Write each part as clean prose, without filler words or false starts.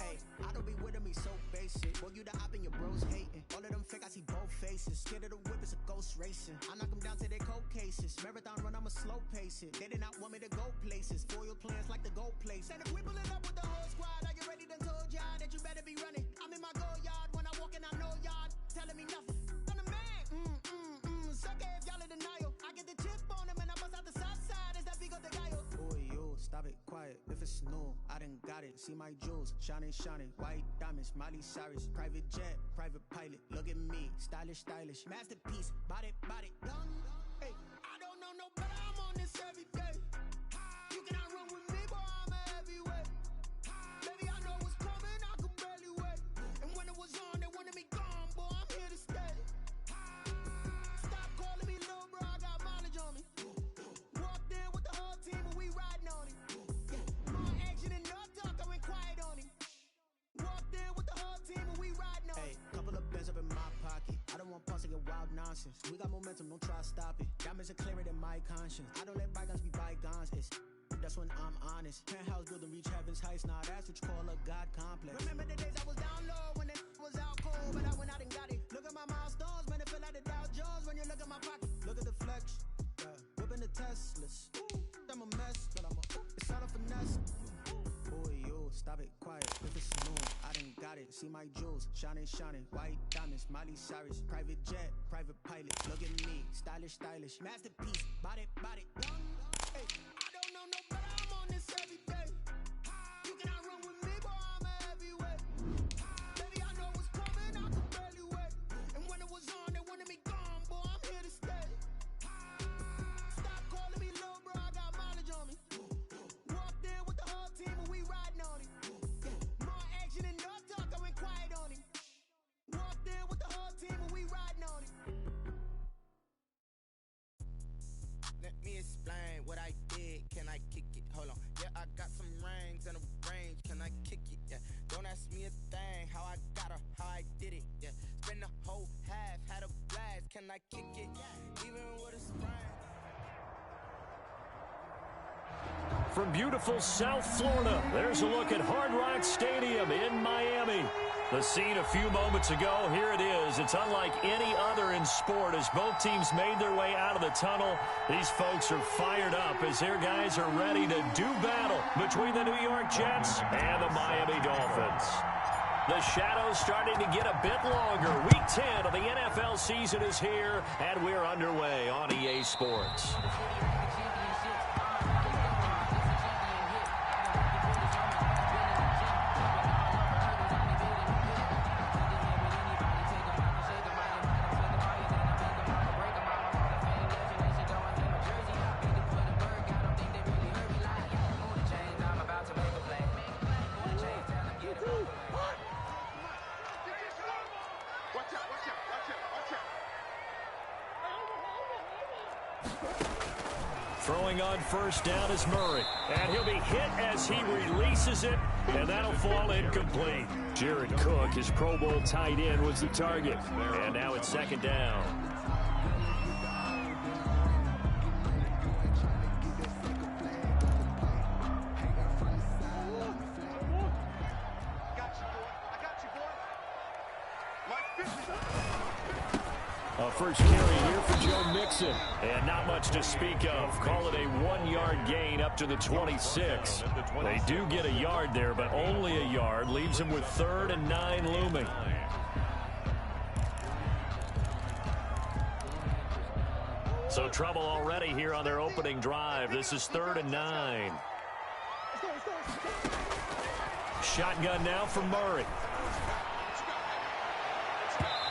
Hey, I don't be with me so basic. Boy, you the op and your bros hating. All of them fake, I see both faces. Scared of the whip, it's a ghost racing. I knock them down to their cold cases. Marathon run, I'ma slow pace it. They did not want me to go places. Foil plans like the gold place. And if we pulling up with the whole squad, are you ready? Done told y'all that you better be running. I'm in my go yard. When I walk in, I know y'all telling me nothing. I'm the man. Sucker if y'all in denial. I get the chip on them and I bust out the south side. Is that big of the guy? Boy, yo, stop it, quiet. If it's new, I done got it. See my jewels, shining, shining. White diamonds, Miley Cyrus. Private jet, private pilot. Look at me, stylish, stylish. Masterpiece, body, body. Done. Hey, I don't know no better. I'm on this every day. You cannot run with me, boy. I'm a heavyweight. Baby, I know what's coming. I could barely wait. And when it was on, they wanted me gone, boy. I'm here to stay. Stop calling me little bro. I got mileage on me. Walked in with the whole team, and we riding on it. More action and no talk. I went quiet on him. Walked in with the whole team, and we riding on it. Hey, couple of bands up in my pocket. I don't want punks to get wild nonsense. We got momentum, don't try to stop it. Diamonds are clearer than my conscience. I don't let bygones be bygones. That's when I'm honest. Penthouse building, reach heaven's heights. Nah, that's what you call a God complex. Remember the days I was down low when it was out cold, but I went out and got it. Look at my milestones, man, it feel like the Dow Jones when you look at my pocket. Look at the flex, whipping the Teslas. I'm a mess, but it's all a finesse. Boy, yo, stop it, quiet. If it's new, I done got it. See my jewels, shining, shining. White diamonds, Miley Cyrus. Private jet, private pilot. Look at me, stylish, stylish. Masterpiece, body, body. Hey, I don't know no better. I'm on this every day. You cannot run with me, boy. I'm a heavyweight. Baby, I know what's coming. I could barely wait. And when it was on, they wanted me gone, boy. I'm here to stay. Stop calling me little bro. I got mileage on me. Walked in with the whole team, and we riding on it. More action and no talk. I went quiet on him. Walked in with the whole team, and we riding on it. Let me explain what I did. Can I kick it? Hold on. Yeah, I got some rings and a range. Can I kick it? Yeah. Don't ask me a thing. How I got her, how I did it. Yeah. Spend the whole half, had a blast. Can I kick it? Even with a sprain. From beautiful South Florida, there's a look at Hard Rock Stadium in Miami. The scene a few moments ago, here it is. It's unlike any other in sport as both teams made their way out of the tunnel. These folks are fired up as their guys are ready to do battle between the New York Jets and the Miami Dolphins. The shadow's starting to get a bit longer. Week 10 of the NFL season is here, and we're underway on EA Sports. Throwing on first down is Murray. And he'll be hit as he releases it, and that'll fall incomplete. Jared Cook, his Pro Bowl tight end, was the target. And now it's second down. A first carry here for Joe Mixon. And not much to speak of. Call it a 1-yard gain up to the 26. They do get a yard there, but only a yard. Leaves them with 3rd and 9 looming. So trouble already here on their opening drive. This is 3rd and 9. Shotgun now for Murray.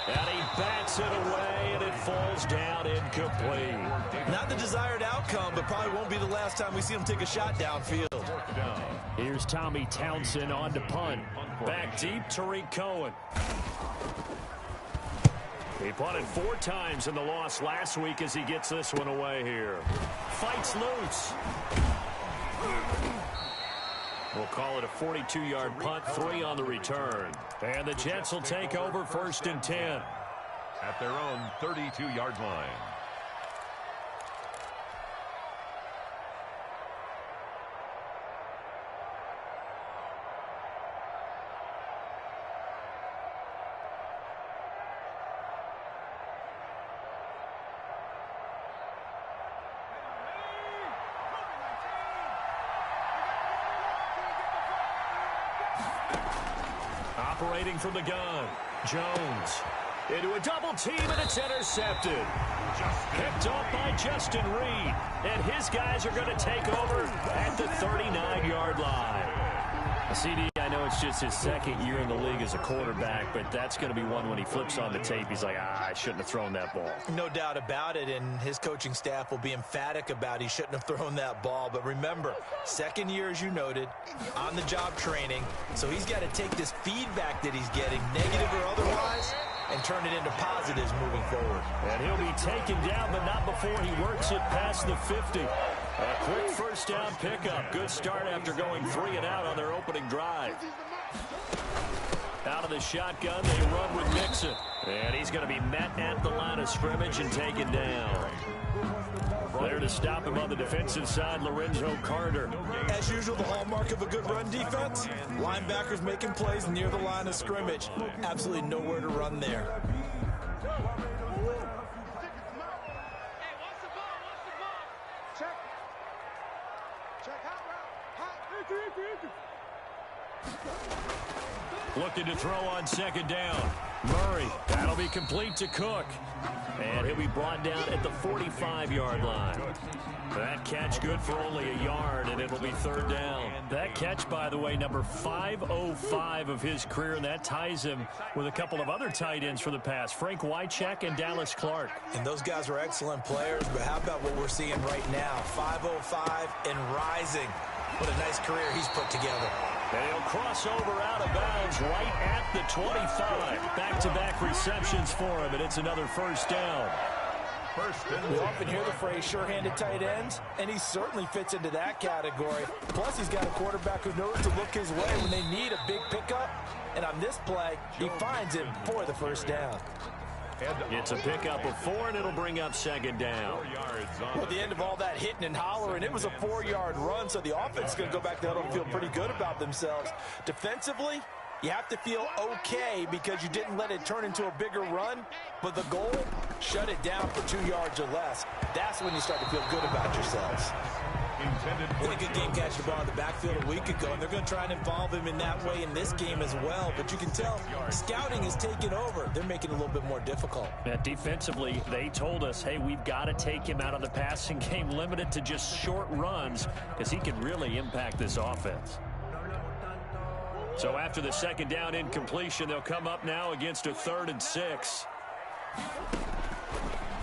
And he bats it away, and it falls down incomplete. Not the desired outcome, but probably won't be the last time we see him take a shot downfield. Here's Tommy Townsend on to punt. Back deep, Tariq Cohen. He punted 4 times in the loss last week as he gets this one away here. Fights loose. We'll call it a 42-yard punt, 3 on the return. And the Jets will take over 1st and 10. At their own 32-yard line. Operating from the gun, Jones. Into a double team, and it's intercepted. Picked off by Justin Reed. And his guys are going to take over at the 39-yard line. CD, I know it's just his second year in the league as a quarterback, but that's going to be one when he flips on the tape. He's like, I shouldn't have thrown that ball. No doubt about it, and his coaching staff will be emphatic about he shouldn't have thrown that ball. But remember, second year, as you noted, on-the-job training, so he's got to take this feedback that he's getting, negative or otherwise, and turn it into positives moving forward. And he'll be taken down, but not before he works it past the 50. A quick first down pickup. Good start after going 3 and out on their opening drive. Out of the shotgun, they run with Mixon. And he's going to be met at the line of scrimmage and taken down. There to stop him on the defensive side, Lorenzo Carter. As usual, the hallmark of a good run defense, linebackers making plays near the line of scrimmage. Absolutely nowhere to run there. Looking to throw on second down. Murray, that'll be complete to Cook. And he'll be brought down at the 45-yard line. That catch good for only a yard, and it'll be third down. That catch, by the way, number 505 of his career, and that ties him with a couple of other tight ends for the past, Frank Wycheck and Dallas Clark. And those guys are excellent players, but how about what we're seeing right now? 505 and rising. What a nice career he's put together. And he'll cross over out of bounds right at the 25. Back-to-back receptions for him, and it's another first down. We often hear the phrase sure-handed tight ends, and he certainly fits into that category. Plus, he's got a quarterback who knows to look his way when they need a big pickup. And on this play, he finds it for the first down. It's a pickup of 4, and it'll bring up second down. Well, at the end of all that hitting and hollering, it was a 4-yard run, so the offense is going to go back there and feel pretty good about themselves. Defensively, you have to feel okay because you didn't let it turn into a bigger run, but the goal, shut it down for 2 yards or less. That's when you start to feel good about yourselves. Really good game catching the ball in the backfield a week ago, and they're going to try and involve him in that way in this game as well. But you can tell scouting is taking over. They're making it a little bit more difficult. Defensively, they told us, hey, we've got to take him out of the passing game, limited to just short runs, because he can really impact this offense. So after the second down incompletion, they'll come up now against a 3rd and 6.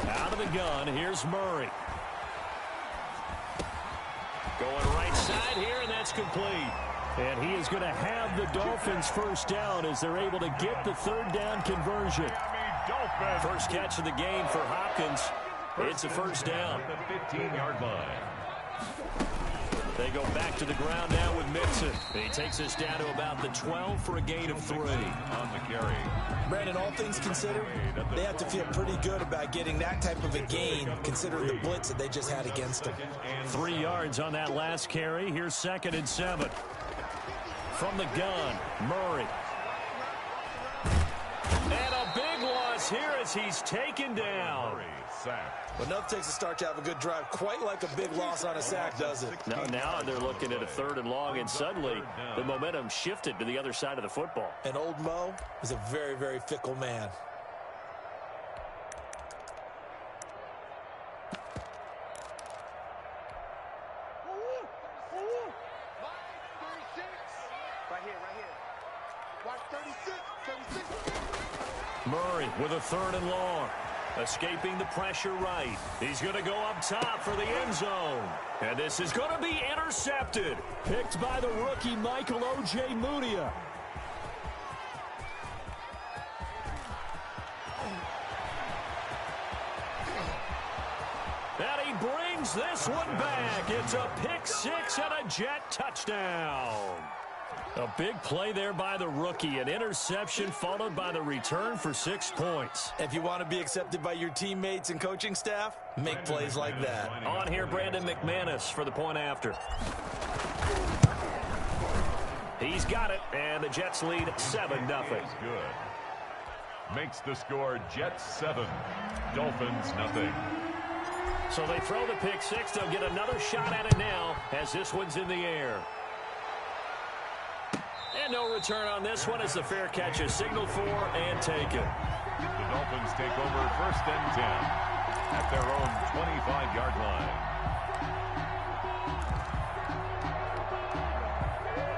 Out of the gun, here's Murray. Going right side here, and that's complete. And he is going to have the Dolphins first down as they're able to get the 3rd down conversion. First catch of the game for Hopkins. It's a first down. The 15-yard line. They go back to the ground now with Mixon. He takes us down to about the 12 for a gain of 3. On the carry. Brandon, all things considered, they have to feel pretty good about getting that type of a gain, considering the blitz that they just had against them. 3 yards on that last carry. Here's 2nd and 7. From the gun, Murray. And a big loss here as he's taken down. But enough takes a start to have a good drive. Quite like a big loss on a sack, does it? Now they're looking at a 3rd and long, and suddenly the momentum shifted to the other side of the football. And old Mo is a very, very fickle man. Murray with a 3rd and long. Escaping the pressure right. He's going to go up top for the end zone. And this is going to be intercepted. Picked by the rookie Michael O.J. Mudia. And he brings this one back. It's a pick 6 and a Jet touchdown. A big play there by the rookie. An interception followed by the return for 6 points. If you want to be accepted by your teammates and coaching staff, make plays like that. On here, Brandon McManus for the point after. He's got it, and the Jets lead 7-0. Good. Makes the score Jets 7, Dolphins nothing. So they throw the pick 6. They'll get another shot at it now as this one's in the air. And no return on this one as the fair catch is signaled for and taken. The Dolphins take over 1st and 10 at their own 25-yard line.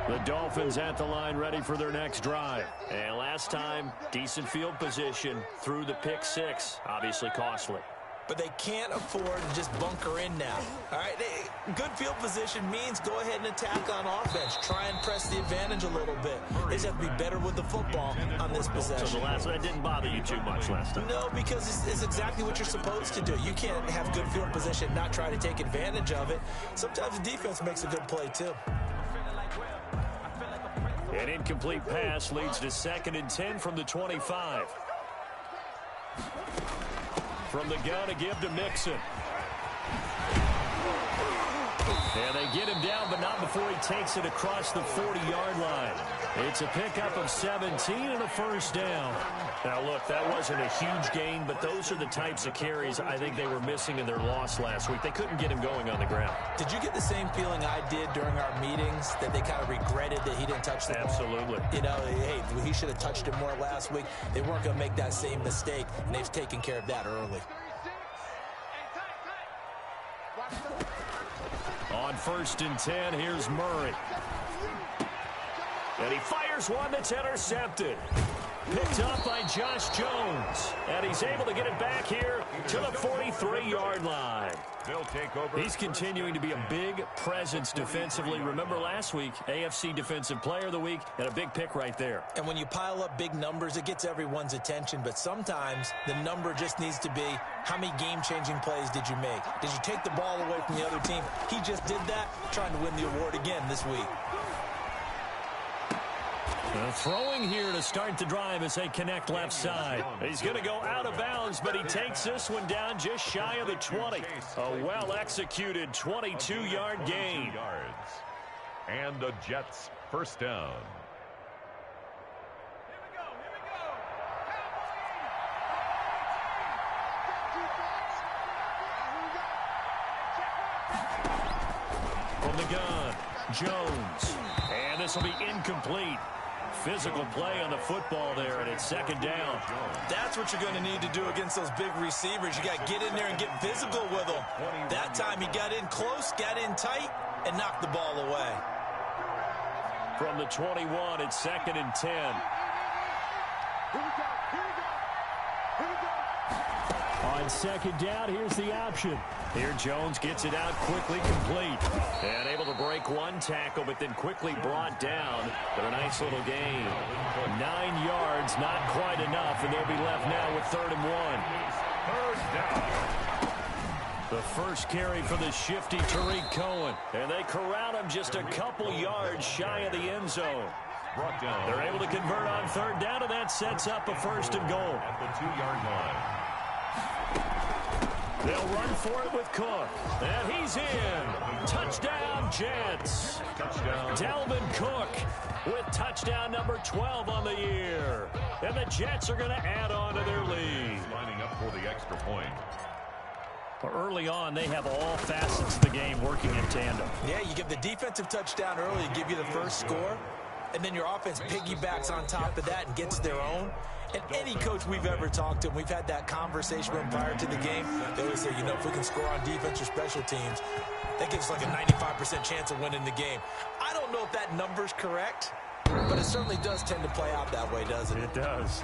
The Dolphins at the line ready for their next drive. And last time, decent field position through the pick six. Obviously costly. But they can't afford to just bunker in now. All right, good field position means go ahead and attack on offense. Try and press the advantage a little bit. They just have to be better with the football on this possession. So the last one, that didn't bother you too much last time? No, because it's exactly what you're supposed to do. You can't have good field position, not try to take advantage of it. Sometimes the defense makes a good play, too. An incomplete pass leads to 2nd and 10 from the 25. From the gun, a give to Mixon. And they get him down, but not before he takes it across the 40-yard line. It's a pickup of 17 and a first down. Now, look, that wasn't a huge gain, but those are the types of carries I think they were missing in their loss last week. They couldn't get him going on the ground. Did you get the same feeling I did during our meetings, that they kind of regretted that he didn't touch the ball? Absolutely. You know, hey, he should have touched it more last week. They weren't going to make that same mistake, and they've taken care of that early. On 1st and 10, here's Murray. And he fires one that's intercepted. Picked up by Josh Jones. And he's able to get it back here to the 43-yard line. They'll take over. He's continuing to be a big presence defensively. Remember last week, AFC Defensive Player of the Week, and a big pick right there. And when you pile up big numbers, it gets everyone's attention. But sometimes the number just needs to be, how many game-changing plays did you make? Did you take the ball away from the other team? He just did that, trying to win the award again this week. Throwing here to start the drive as they connect left side. He's going to go out of bounds, but he takes this one down just shy of the 20. A well-executed 22-yard gain. And the Jets first down. From the gun, Jones. And this will be incomplete. Physical play on the football there, and it's 2nd down. That's what you're going to need to do against those big receivers. You got to get in there and get physical with them. That time he got in close, got in tight, and knocked the ball away. From the 21, it's 2nd and 10. On 2nd down, here's the option. Here Jones gets it out quickly, complete. And able to break one tackle, but then quickly brought down. But a nice little gain. 9 yards, not quite enough, and they'll be left now with 3rd and 1. The first carry for the shifty Tariq Cohen. And they corral him just a couple yards shy of the end zone. They're able to convert on 3rd down, and that sets up a 1st and goal. At the 2-yard line. They'll run for it with Cook. And he's in. Touchdown, Jets. Touchdown. Dalvin Cook with touchdown number 12 on the year. And the Jets are going to add on to their lead. Lining up for the extra point. Early on, they have all facets of the game working in tandem. Yeah, you give the defensive touchdown early to give you the first score, and then your offense piggybacks on top of that and gets their own. And any coach we've ever talked to, and we've had that conversation with them prior to the game, they always say, you know, if we can score on defense or special teams, that gives like a 95% chance of winning the game. I don't know if that number's correct, but it certainly does tend to play out that way, doesn't it? It does.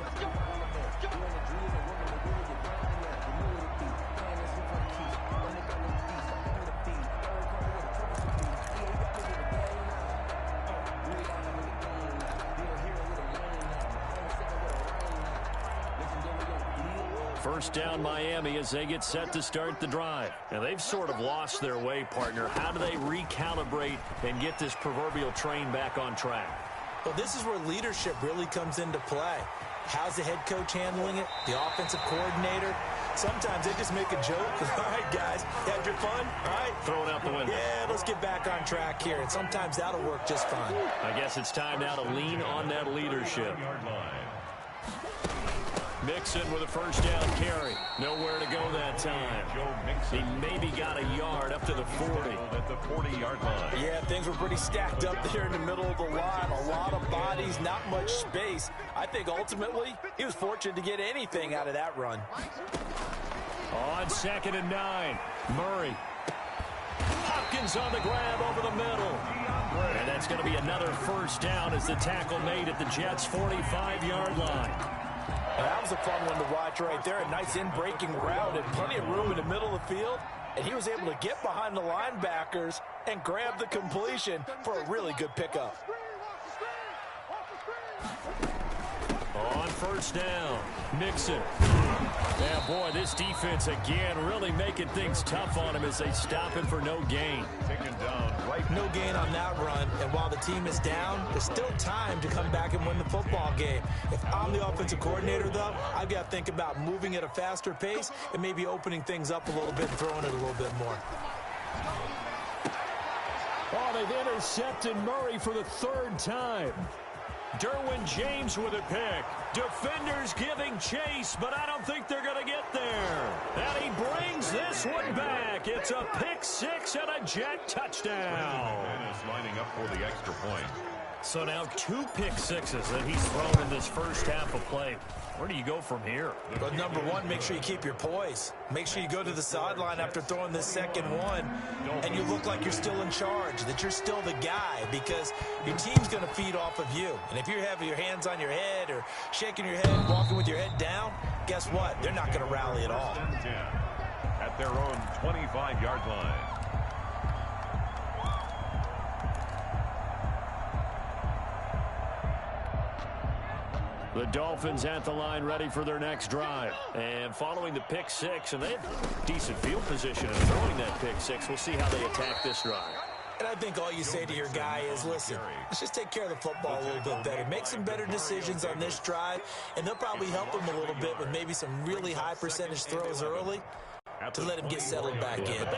First down Miami as they get set to start the drive. And they've sort of lost their way, partner. How do they recalibrate and get this proverbial train back on track? Well, this is where leadership really comes into play. How's the head coach handling it? The offensive coordinator? Sometimes they just make a joke. All right, guys, had your fun? All right. Throw it out the window. Yeah, let's get back on track here. And sometimes that'll work just fine. I guess it's time now to lean on that leadership. Mixon with a first down carry. Nowhere to go that time. He maybe got a yard up to the 40. At the 40-yard line. Yeah, things were pretty stacked up there in the middle of the line. A lot of bodies, not much space. I think ultimately he was fortunate to get anything out of that run. On 2nd and 9, Murray. Hopkins on the grab over the middle. And that's going to be another first down as the tackle made at the Jets' 45-yard line. That was a fun one to watch right there. A nice in-breaking route and plenty of room in the middle of the field. And he was able to get behind the linebackers and grab the completion for a really good pickup. On first down, Mixon. Yeah, boy, this defense again really making things tough on him as they stop him for no gain. Taken down right. No gain on that run, and while the team is down, there's still time to come back and win the football game. If I'm the offensive coordinator, though, I've got to think about moving at a faster pace and maybe opening things up a little bit and throwing it a little bit more. Oh, they've intercepted Murray for the 3rd time. Derwin James with a pick. Defenders giving chase, but I don't think they're going to get there. And he brings this one back. It's a pick 6 and a Jet touchdown. And is lining up for the extra point. So now 2 pick sixes that he's thrown in this first half of play. Where do you go from here? But number one, make sure you keep your poise. Make sure you go to the sideline after throwing this second one, and you look like you're still in charge, that you're still the guy, because your team's going to feed off of you. And if you're having your hands on your head or shaking your head, walking with your head down, guess what? They're not going to rally at all. At their own 25-yard line. The Dolphins at the line ready for their next drive. And following the pick 6, and they have decent field position in throwing that pick 6. We'll see how they attack this drive. And I think all you say to your guy is, listen, let's just take care of the football a little bit better. Make some better decisions on this drive, and they'll probably help him a little bit with maybe some really high percentage throws early to let him get settled back in. But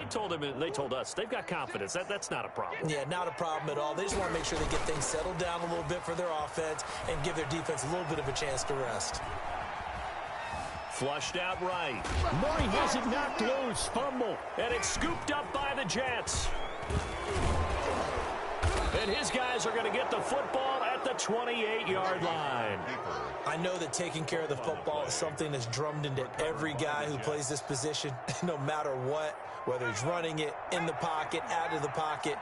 they told us they've got confidence. That's not a problem. Yeah, not a problem at all. They just want to make sure they get things settled down a little bit for their offense and give their defense a little bit of a chance to rest. Flushed out right. Murray has it knocked loose. Fumble. And it's scooped up by the Jets. And his guys are going to get the football at the 28-yard line. I know that taking care of the football is something that's drummed into every guy who plays this position, no matter what, whether he's running it, in the pocket, out of the pocket.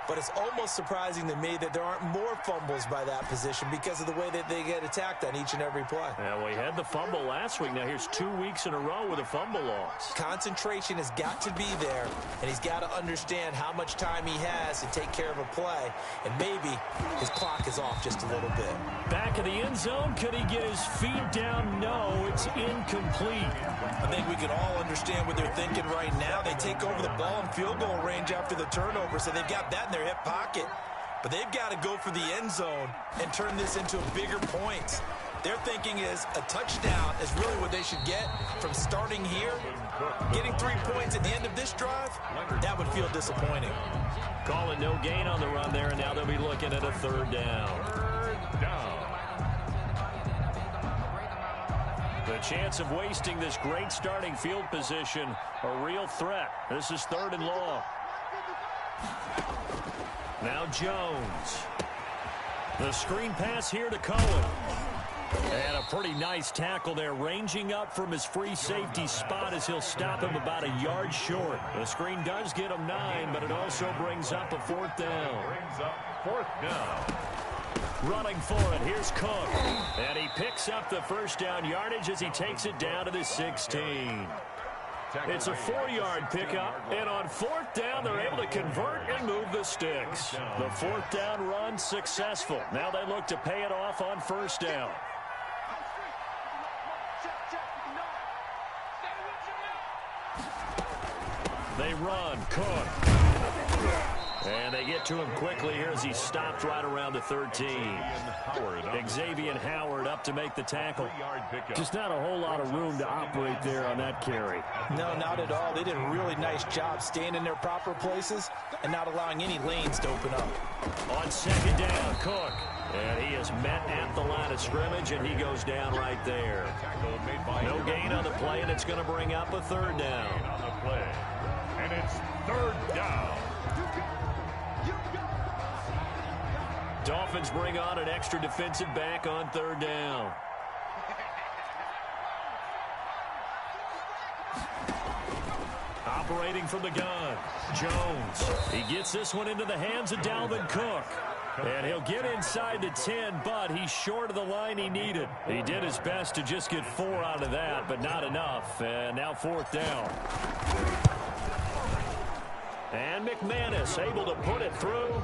But it's almost surprising to me that there aren't more fumbles by that position because of the way that they get attacked on each and every play. Yeah, we had the fumble last week. Now here's 2 weeks in a row with a fumble loss. Concentration has got to be there, and he's got to understand how much time he has to take care of a play, and maybe his clock is off just a little bit. Back in the end zone, could he get his feet down? No, it's incomplete. I think we can all understand what they're thinking right now. They take over the ball in field goal range after the turnover, so they've got that in their hip pocket. But they've got to go for the end zone and turn this into bigger points. Their thinking is a touchdown is really what they should get from starting here. Getting 3 points at the end of this drive, that would feel disappointing. Calling no gain on the run there, and now they'll be looking at a 3rd down. The chance of wasting this great starting field position, a real threat. This is 3rd and long. Now Jones. The screen pass here to Cohen. And a pretty nice tackle there, ranging up from his free safety spot as he'll stop him about a yard short. The screen does get him 9, but it also brings up a 4th down. Brings up 4th down. Running for it, here's Cook. And he picks up the first down yardage as he takes it down to the 16. It's a 4-yard pickup, and on 4th down, they're able to convert and move the sticks. The 4th down run successful. Now they look to pay it off on 1st down. They run, Cook. And they get to him quickly here as he stopped right around the 13. Xavier Howard up to make the tackle. Just not a whole lot of room to operate there on that carry. No, not at all. They did a really nice job staying in their proper places and not allowing any lanes to open up. On 2nd down, Cook. And he is met at the line of scrimmage, and he goes down right there. No gain on the play, and it's going to bring up a third down. On the play. And it's third down. Dolphins bring on an extra defensive back on third down. Operating from the gun, Jones. He gets this one into the hands of Dalvin Cook. And he'll get inside the 10, but he's short of the line he needed. He did his best to just get 4 out of that, but not enough. And now fourth down. And McManus able to put it through.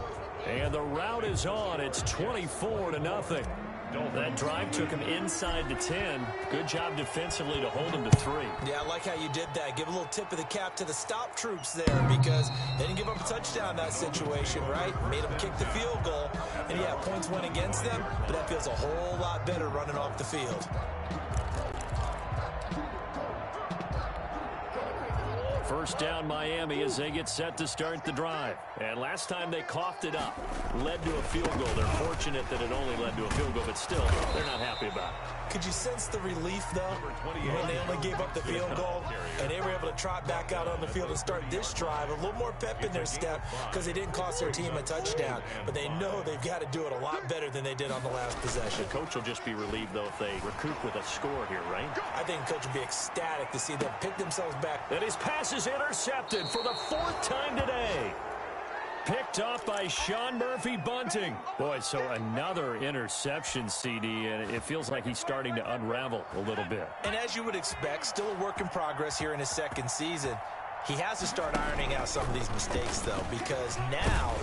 And the route is on. It's 24-0. That drive took him inside the 10. Good job defensively to hold him to 3. Yeah, I like how you did that. Give a little tip of the cap to the stop troops there because they didn't give up a touchdown in that situation, right? Made them kick the field goal. And, yeah, points went against them, but that feels a whole lot better running off the field. First down Miami as they get set to start the drive. And last time they coughed it up, led to a field goal. They're fortunate that it only led to a field goal, but still, they're not happy about it. Could you sense the relief, though, when they only gave up the field goal and they were able to trot back out on the field and start this drive? A little more pep in their step because they didn't cost their team a touchdown, but they know they've got to do it a lot better than they did on the last possession. The coach will just be relieved, though, if they recoup with a score here, right? I think the coach will be ecstatic to see them pick themselves back. And his pass is intercepted for the 4th time today. Picked off by Sean Murphy-Bunting. Boy, so another interception, CD, and it feels like he's starting to unravel a little bit. And as you would expect, still a work in progress here in his second season. He has to start ironing out some of these mistakes, though, because now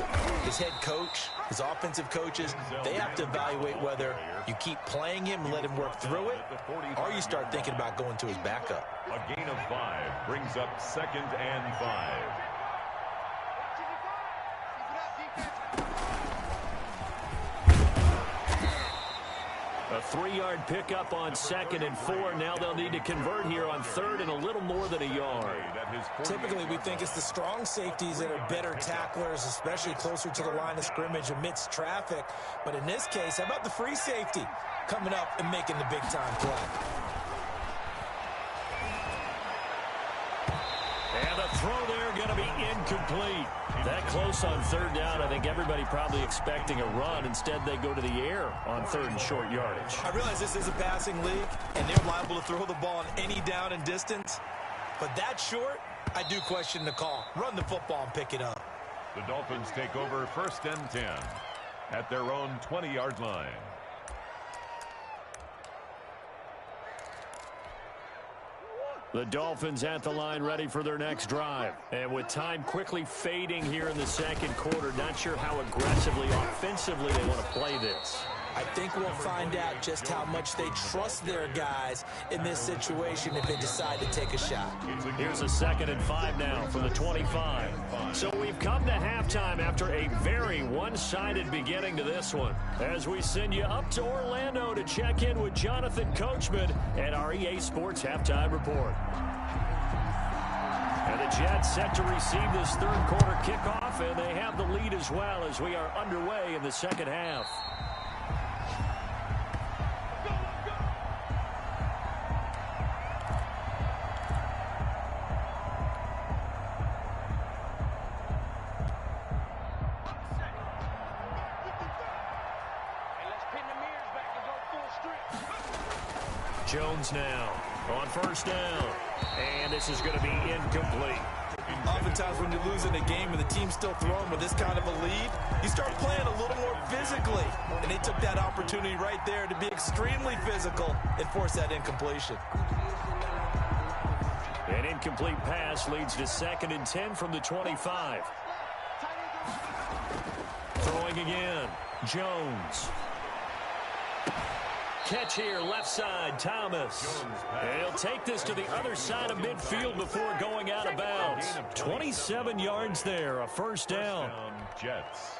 his head coach, his offensive coaches, they have to evaluate whether you keep playing him and let him work through it, or you start thinking about going to his backup. A gain of 5 brings up 2nd and 5. A 3-yard pickup on 2nd and 4. Now they'll need to convert here on 3rd and a little more than a yard. Typically, we think it's the strong safeties that are better tacklers, especially closer to the line of scrimmage amidst traffic. But in this case, how about the free safety coming up and making the big-time play? And the throw there going to be incomplete. That close on 3rd down, I think everybody probably expecting a run. Instead, they go to the air on 3rd and short yardage. I realize this is a passing league, and they're liable to throw the ball on any down and distance. But that short, I do question the call. Run the football and pick it up. The Dolphins take over 1st and 10 at their own 20-yard line. The Dolphins at the line ready for their next drive. And with time quickly fading here in the second quarter, not sure how aggressively, offensively they want to play this. I think we'll find out just how much they trust their guys in this situation if they decide to take a shot. Here's a 2nd and 5 now from the 25. So we've come to halftime after a very one-sided beginning to this one. As we send you up to Orlando to check in with Jonathan Coachman at our EA Sports Halftime Report. And the Jets set to receive this third quarter kickoff, and they have the lead as well as we are underway in the second half. Jones now on 1st down. And this is going to be incomplete. Oftentimes when you're losing a game and the team's still throwing with this kind of a lead, you start playing a little more physically. And they took that opportunity right there to be extremely physical and force that incompletion. An incomplete pass leads to 2nd and 10 from the 25. Throwing again. Jones. Catch here, left side, Thomas. And he'll take this to the other side of midfield before going out of bounds. 27 yards there, a 1st down. Jets.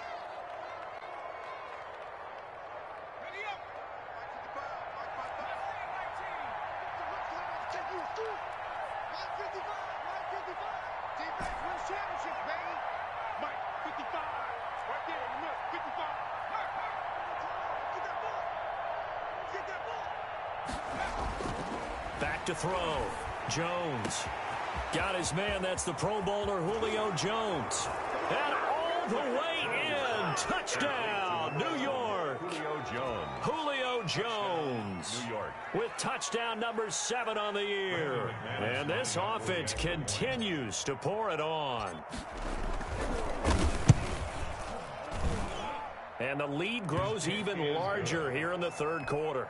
Back to throw. Jones. Got his man. That's the Pro Bowler, Julio Jones. And all the way in. Touchdown, New York. Julio Jones. New York. With touchdown number 7 on the year. And this offense continues to pour it on. And the lead grows even larger here in the third quarter.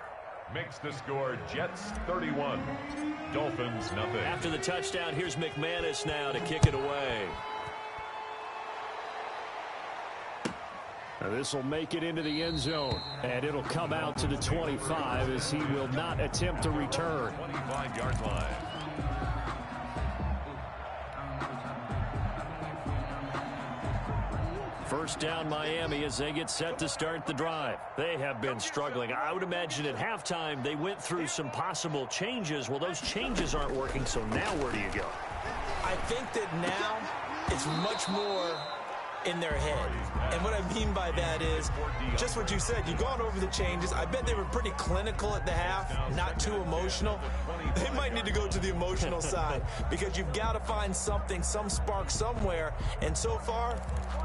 Makes the score Jets 31, Dolphins nothing. After the touchdown, here's McManus now to kick it away. This will make it into the end zone, and it'll come out to the 25 as he will not attempt to return. 25-yard line. First down Miami as they get set to start the drive. They have been struggling. I would imagine at halftime they went through some possible changes. Well, those changes aren't working, so now where do you go? I think that now it's much more in their head. And what I mean by that is just what you said. You've gone over the changes. I bet they were pretty clinical at the half, not too emotional. They might need to go to the emotional side because you've got to find something, some spark somewhere. And so far,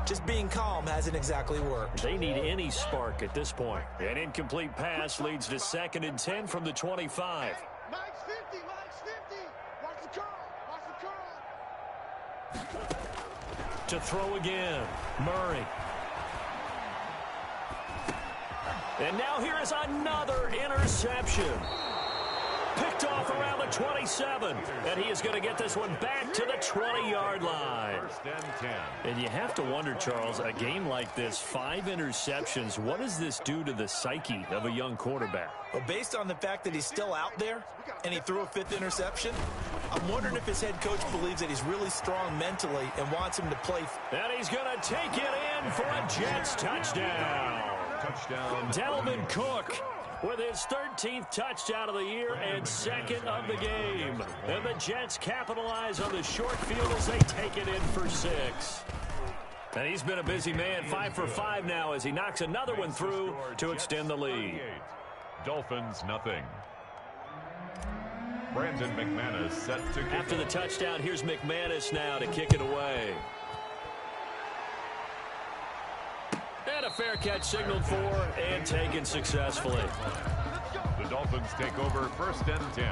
just being calm hasn't exactly worked. They need any spark at this point. An incomplete pass leads to 2nd and 10 from the 25. Mike's 50, Mike's 50. Watch the curl, watch the curl. To throw again, Murray. And now here is another interception. Picked off around the 27. And he is going to get this one back to the 20-yard line. 1st and 10. And you have to wonder, Charles, a game like this, 5 interceptions, what does this do to the psyche of a young quarterback? Well, based on the fact that he's still out there and he threw a 5th interception, I'm wondering if his head coach believes that he's really strong mentally and wants him to play. And he's going to take it in for a Jets touchdown. Touchdown. Dalvin Cook with his 13th touchdown of the year and 2nd of the game. And the Jets capitalize on the short field as they take it in for 6. And he's been a busy man, 5 for 5 now as he knocks another one through to extend the lead. Dolphins nothing. Brandon McManus set to kick. After the touchdown, here's McManus now to kick it away. And a fair catch signaled for and taken successfully. The Dolphins take over 1st and 10.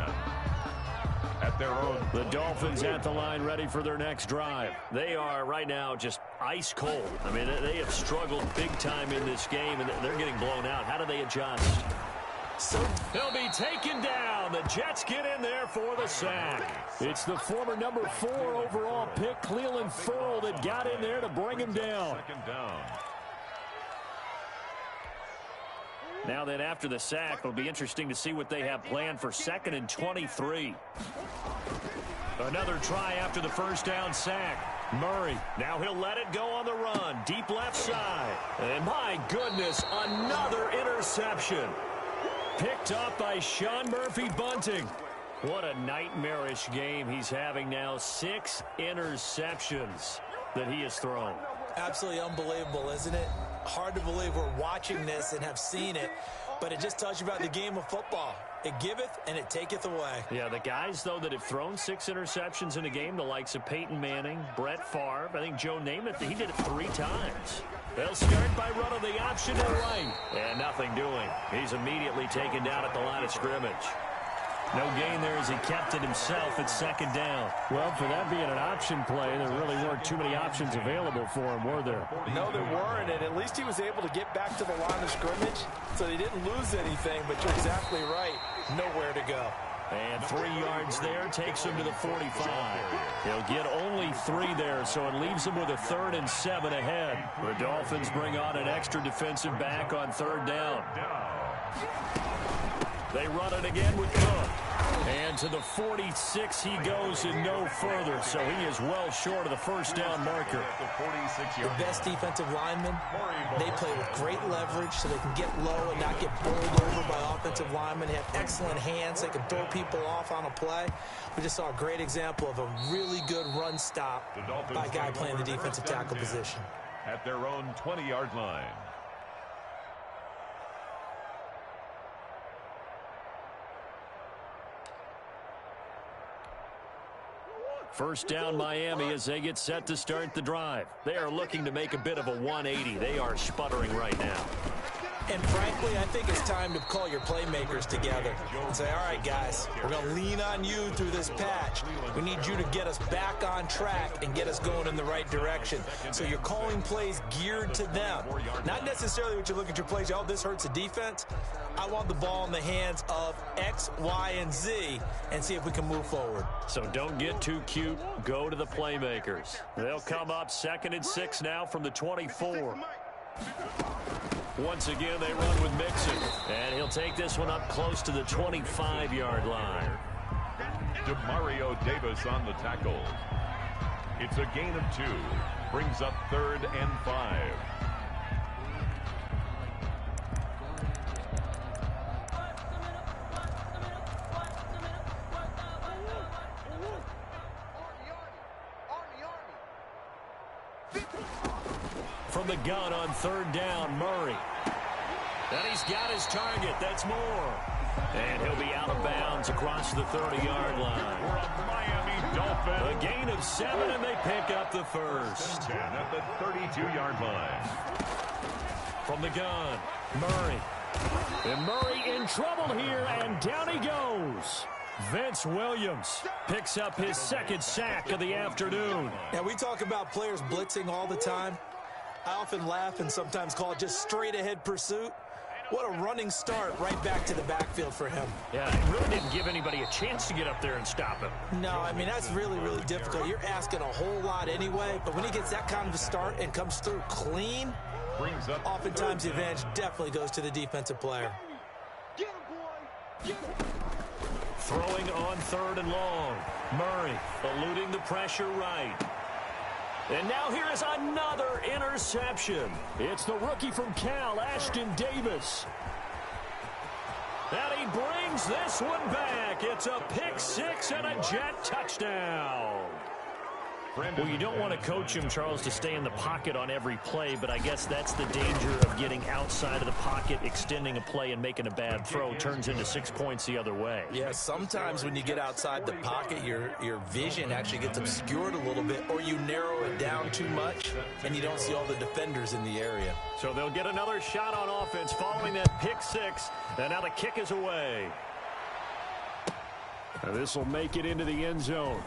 At their own. The Dolphins at the line ready for their next drive. They are right now just ice cold. I mean, they have struggled big time in this game, and they're getting blown out. How do they adjust? So he'll be taken down. The Jets get in there for the sack. It's the former number 4 overall pick, Cleveland Ferrell, that got in there to bring him down. 2nd down. Now then, after the sack, it'll be interesting to see what they have planned for 2nd and 23. Another try after the first down sack. Murray, now he'll let it go on the run. Deep left side. And my goodness, another interception. Picked up by Sean Murphy-Bunting. What a nightmarish game he's having now. 6 interceptions that he has thrown. Absolutely unbelievable, isn't it? Hard to believe we're watching this and have seen it, but it just tells you about the game of football. It giveth and it taketh away. Yeah, the guys, though, that have thrown 6 interceptions in a game, the likes of Peyton Manning, Brett Favre, I think Joe Namath, he did it 3 times. They'll start by running the option to right. And nothing doing. He's immediately taken down at the line of scrimmage. No gain there as he kept it himself at 2nd down. Well, for that being an option play, there really weren't too many options available for him, were there? No, there weren't, and at least he was able to get back to the line of scrimmage, so he didn't lose anything, but you're exactly right. Nowhere to go. And 3 yards there takes him to the 45. He'll get only 3 there, so it leaves him with a 3rd and 7 ahead. The Dolphins bring on an extra defensive back on 3rd down. They run it again with Cook. And to the 46 he goes and no further, so he is well short of the first down marker. The best defensive linemen, they play with great leverage so they can get low and not get bowled over by offensive linemen. They have excellent hands. They can throw people off on a play. We just saw a great example of a really good run stop by a guy playing the defensive tackle position. At their own 20-yard line. First down Miami as they get set to start the drive. They are looking to make a bit of a 180. They are sputtering right now. And frankly, I think it's time to call your playmakers together and say, all right, guys, we're going to lean on you through this patch. We need you to get us back on track and get us going in the right direction. So you're calling plays geared to them. Not necessarily what you look at your plays, oh, this hurts the defense. I want the ball in the hands of X, Y, and Z and see if we can move forward. So don't get too cute. Go to the playmakers. They'll come up 2nd and 6 now from the 24. Once again, they run with Mixon. And he'll take this one up close to the 25-yard line. Demario Davis on the tackle. It's a gain of 2. Brings up 3rd and 5. From the gun on 3rd down, Murray. And he's got his target. That's Moore. And he'll be out of bounds across the 30-yard line. For a Miami Dolphins. A gain of 7, and they pick up the first. 10 at the 32-yard line. From the gun, Murray. And Murray in trouble here, and down he goes. Vince Williams picks up his 2nd sack of the afternoon. Now, we talk about players blitzing all the time. I often laugh and sometimes call it just straight-ahead pursuit. What a running start right back to the backfield for him. Yeah, it really didn't give anybody a chance to get up there and stop him. No, I mean, that's really, really difficult. You're asking a whole lot anyway, but when he gets that kind of a start and comes through clean, oftentimes the advantage definitely goes to the defensive player. Get him, boy! Get him! Throwing on 3rd and long. Murray eluding the pressure right. And now here is another interception. It's the rookie from Cal, Ashton Davis. And he brings this one back. It's a pick 6 and a Jet touchdown. Well, you don't want to coach him, Charles, to stay in the pocket on every play, but I guess that's the danger of getting outside of the pocket, extending a play, and making a bad throw. Turns into 6 points the other way. Yeah, sometimes when you get outside the pocket, your vision actually gets obscured a little bit, or you narrow it down too much, and you don't see all the defenders in the area. So they'll get another shot on offense following that pick 6, and now the kick is away. And this will make it into the end zone.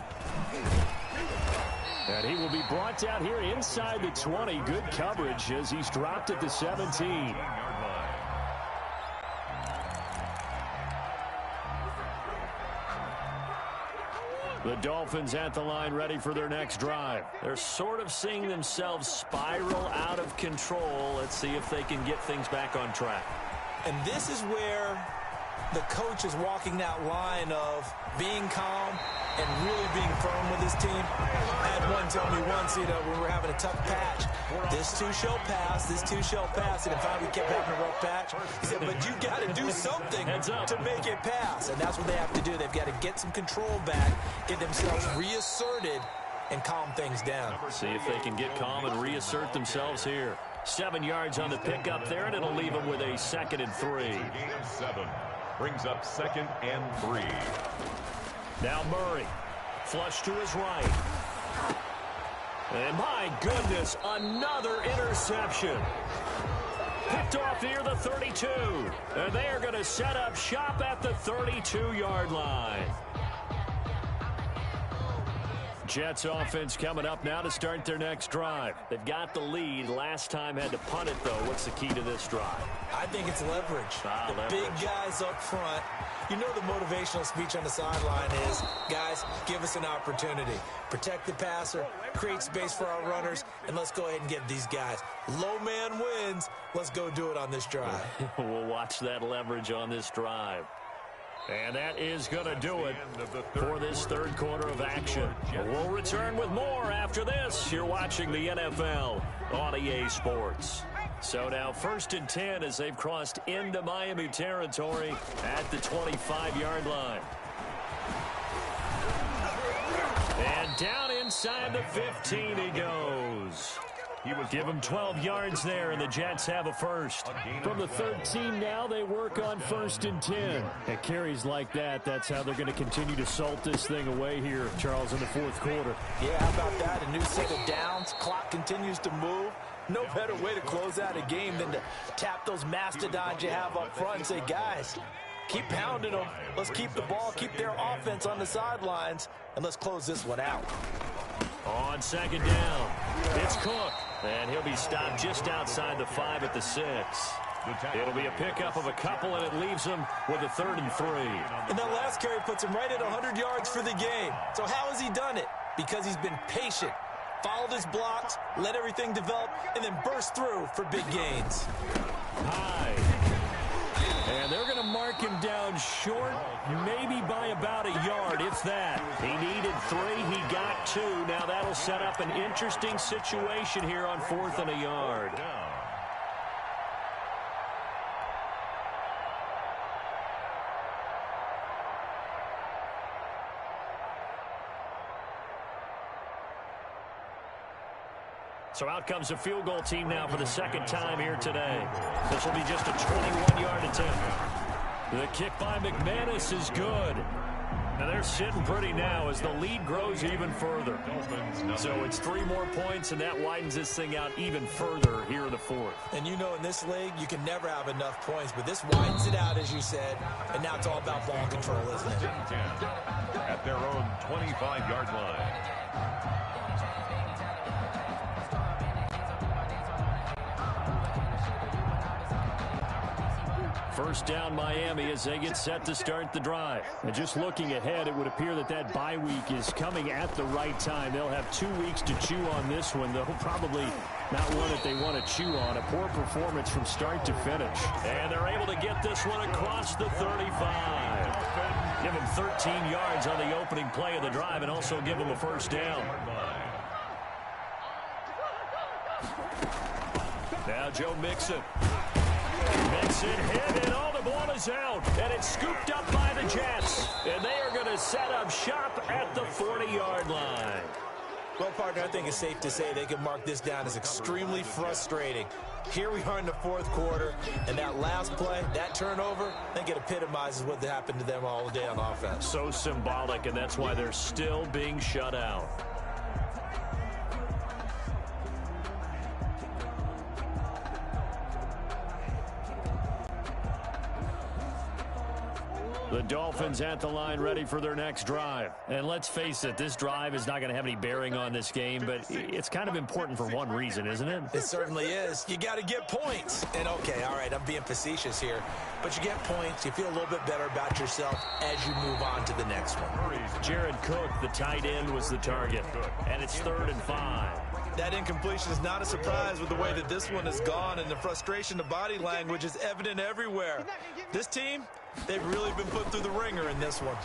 And he will be brought down here inside the 20. Good coverage as he's dropped at the 17. The Dolphins at the line ready for their next drive. They're sort of seeing themselves spiral out of control. Let's see if they can get things back on track. And this is where the coach is walking that line of being calm and really being firm with his team. I had one tell me once, when we were having a tough patch, this too shall pass, this too shall pass, and in fact we kept having a rough patch. He said, but you got to do something to make it pass, and that's what they have to do. They've got to get some control back, get themselves reasserted, and calm things down. See if they can get calm and reassert themselves here. 7 yards on the pickup there, and it'll leave them with a 2nd and 3. Gain of 7. Brings up 2nd and 3. Now Murray, flush to his right. And my goodness, another interception. Picked off near the 32. And they are going to set up shop at the 32-yard line. Jets offense coming up now to start their next drive. They've got the lead. Last time had to punt it, though. What's the key to this drive? I think it's leverage. Big guys up front. You know the motivational speech on the sideline is, guys, give us an opportunity. Protect the passer, create space for our runners, and let's go ahead and get these guys. Low man wins. Let's go do it on this drive. We'll watch that leverage on this drive. And that is going to do it for this third quarter of action. We'll return with more after this. You're watching the NFL on EA Sports. So now 1st and 10 as they've crossed into Miami territory at the 25-yard line. And down inside the 15 he goes. Give him 12 yards there, and the Jets have a first. From the 13 now, they work on 1st and 10. At carries like that, that's how they're going to continue to salt this thing away here, Charles, in the 4th quarter. Yeah, how about that? A new set of downs. Clock continues to move. No better way to close out a game than to tap those mastodons you have up front and say, guys, keep pounding them. Let's keep the ball, keep their offense on the sidelines, and let's close this one out. On 2nd down, it's Cook, and he'll be stopped just outside the 5 at the 6. It'll be a pickup of a couple, and it leaves him with a 3rd and 3. And that last carry puts him right at 100 yards for the game. So how has he done it? Because he's been patient, followed his blocks, let everything develop, and then burst through for big gains. High. And they're going to mark him down short, maybe by about a yard, if that. He needed 3. He got 2. Now that'll set up an interesting situation here on 4th and a yard. So out comes a field goal team now for the 2nd time here today. This will be just a 21-yard attempt. The kick by McManus is good. Now they're sitting pretty now as the lead grows even further. So it's 3 more points, and that widens this thing out even further here in the 4th. And you know in this league, you can never have enough points, but this widens it out, as you said, and now it's all about ball control, isn't it? At their own 25-yard line. First down Miami as they get set to start the drive. And just looking ahead, it would appear that that bye week is coming at the right time. They'll have 2 weeks to chew on this one, though probably not one that they want to chew on. A poor performance from start to finish. And they're able to get this one across the 35. Give them 13 yards on the opening play of the drive and also give them a first down. Now Joe Mixon. Mixon hit, and all the ball is out, and it's scooped up by the Jets. And they are going to set up shop at the 40-yard line. Well, partner, I think it's safe to say they can mark this down as extremely frustrating. Here we are in the 4th quarter, and that last play, that turnover, I think it epitomizes what happened to them all day on offense. So symbolic, and that's why they're still being shut out. The Dolphins at the line ready for their next drive. And let's face it, this drive is not going to have any bearing on this game, but it's kind of important for one reason, isn't it? It certainly is. You got to get points. And okay, all right, I'm being facetious here, but you get points, you feel a little bit better about yourself as you move on to the next one. Jared Cook, the tight end, was the target, and it's 3rd and 5. That incompletion is not a surprise with the way that this one has gone, and the frustration of body language is evident everywhere. This team, they've really been put through the ringer in this one.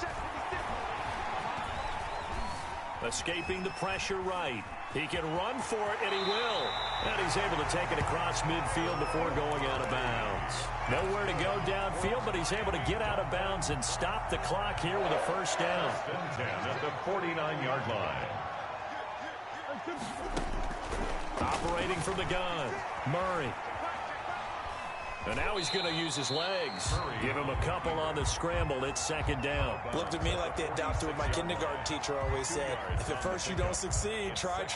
Escaping the pressure right. He can run for it, and he will. And he's able to take it across midfield before going out of bounds. Nowhere to go downfield, but he's able to get out of bounds and stop the clock here with a first down. 10 at the 49-yard line. Operating from the gun, Murray. And now he's going to use his legs. Give him a couple on the scramble. It's 2nd down. Looked at me like the adopter what my kindergarten teacher always said. If at first you don't succeed, try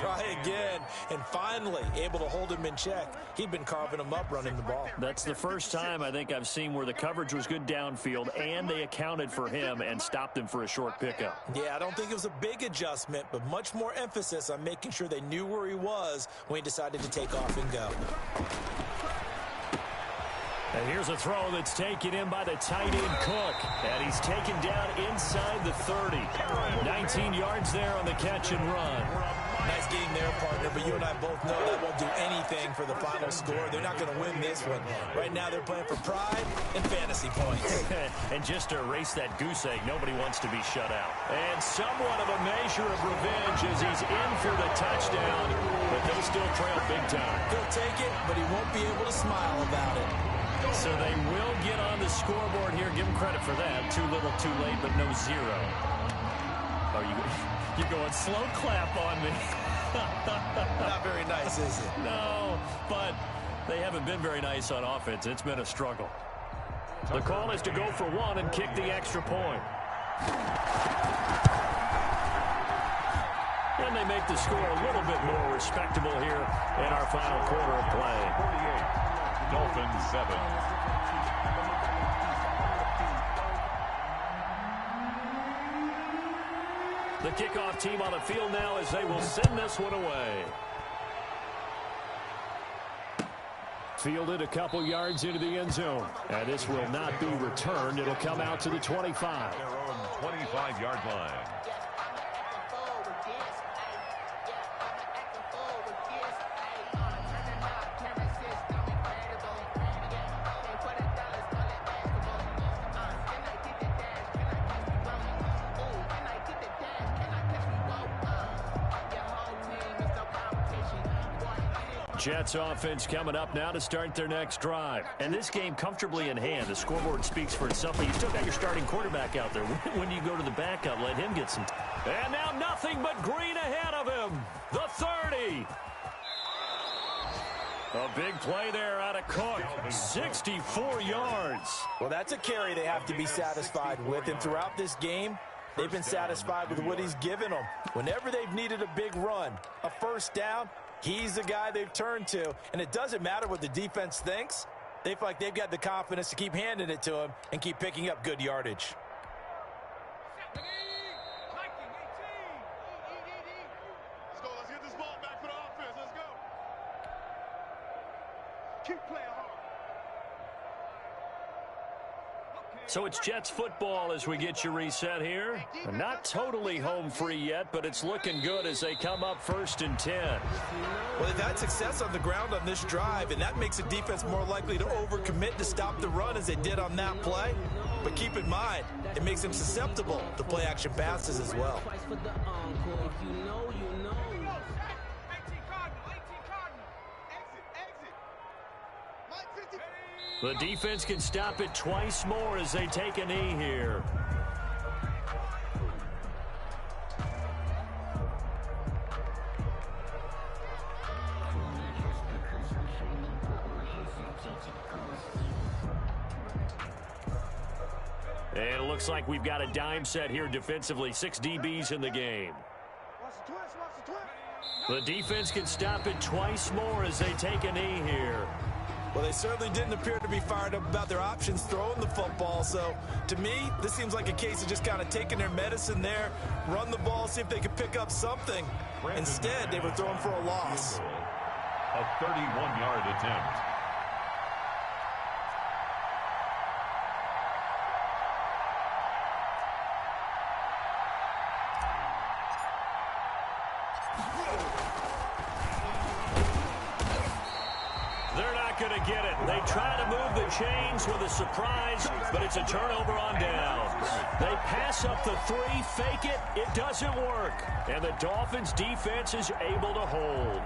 again. And finally, able to hold him in check. He'd been carving him up running the ball. That's the first time I think I've seen where the coverage was good downfield and they accounted for him and stopped him for a short pickup. Yeah, I don't think it was a big adjustment, but much more emphasis on making sure they knew where he was when he decided to take off and go. And here's a throw that's taken in by the tight end Cook. And he's taken down inside the 30. 19 yards there on the catch and run. Nice game there, partner, but you and I both know that won't do anything for the final score. They're not going to win this one. Right now they're playing for pride and fantasy points. And just to erase that goose egg, nobody wants to be shut out. And somewhat of a measure of revenge as he's in for the touchdown, but they'll still trail big time. He'll take it, but he won't be able to smile about it. So they will get on the scoreboard here. Give them credit for that. Too little, too late, but no zero. Are you going slow clap on me? Not very nice, is it? No, but they haven't been very nice on offense. It's been a struggle. The call is to go for one and kick the extra point. And they make the score a little bit more respectable here in our final quarter of play. 48, Dolphins 7. The kickoff team on the field now as they will send this one away. Fielded a couple yards into the end zone. And this will not be returned. It'll come out to the 25. Their own 25-yard line. Jets offense coming up now to start their next drive. And this game comfortably in hand. The scoreboard speaks for itself, but you still got your starting quarterback out there. When you go to the backup, let him get some. And now nothing but green ahead of him. The 30. A big play there out of Cook. 64 yards. Well, that's a carry they have to be satisfied with. And throughout this game, they've been satisfied with what he's given them. Whenever they've needed a big run, a first down, he's the guy they've turned to. And it doesn't matter what the defense thinks. They feel like they've got the confidence to keep handing it to him and keep picking up good yardage. Let's go. Let's get this ball back for the offense. Let's go. Keep playing hard. So it's Jets football as we get you reset here. Not totally home free yet, but it's looking good as they come up 1st and 10. Well, they've had success on the ground on this drive, and that makes the defense more likely to overcommit to stop the run as they did on that play. But keep in mind, it makes them susceptible to play-action passes as well. The defense can stop it twice more as they take a knee here. And it looks like we've got a dime set here defensively. 6 DBs in the game. The defense can stop it twice more as they take a knee here. Well, they certainly didn't appear to be fired up about their options throwing the football. So, to me, this seems like a case of just kind of taking their medicine there, run the ball, see if they could pick up something. Instead, they were throwing for a loss. A 31-yard attempt. Going to get it. They try to move the chains with a surprise, but it's a turnover on downs. They pass up the 3, fake it. It doesn't work. And the Dolphins defense is able to hold.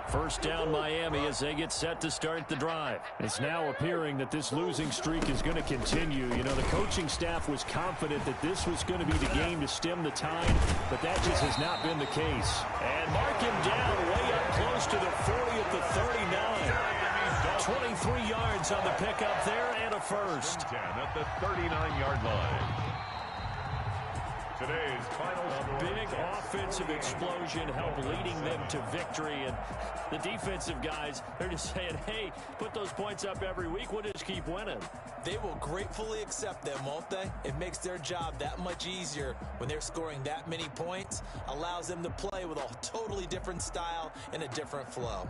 First down Miami as they get set to start the drive. It's now appearing that this losing streak is going to continue. You know, the coaching staff was confident that this was going to be the game to stem the tide, but that just has not been the case. And mark him down way up close to the 40 at the 39. 23 yards on the pickup there and a first. 10 at the 39-yard line. Today's final Big offensive explosion helped leading them to victory. And the defensive guys, they're just saying, hey, put those points up every week. We'll just keep winning. They will gratefully accept them, won't they? It makes their job that much easier when they're scoring that many points. Allows them to play with a totally different style and a different flow.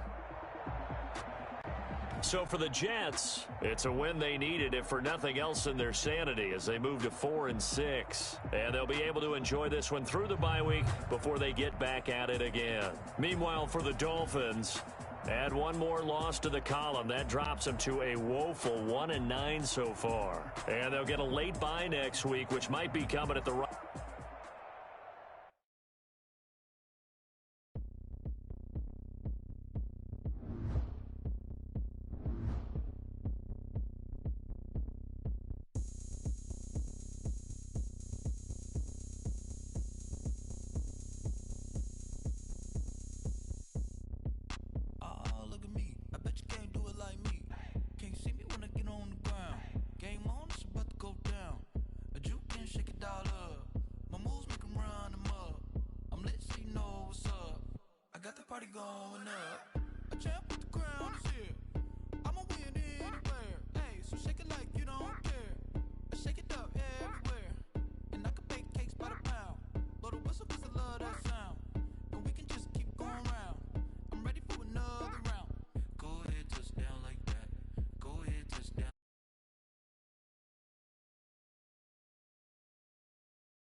So for the Jets, it's a win they needed, if for nothing else than their sanity, as they move to 4 and 6. And they'll be able to enjoy this one through the bye week before they get back at it again. Meanwhile, for the Dolphins, add one more loss to the column. That drops them to a woeful 1 and 9 so far. And they'll get a late bye next week, which might be coming at the right. party going up. A champ with the crown.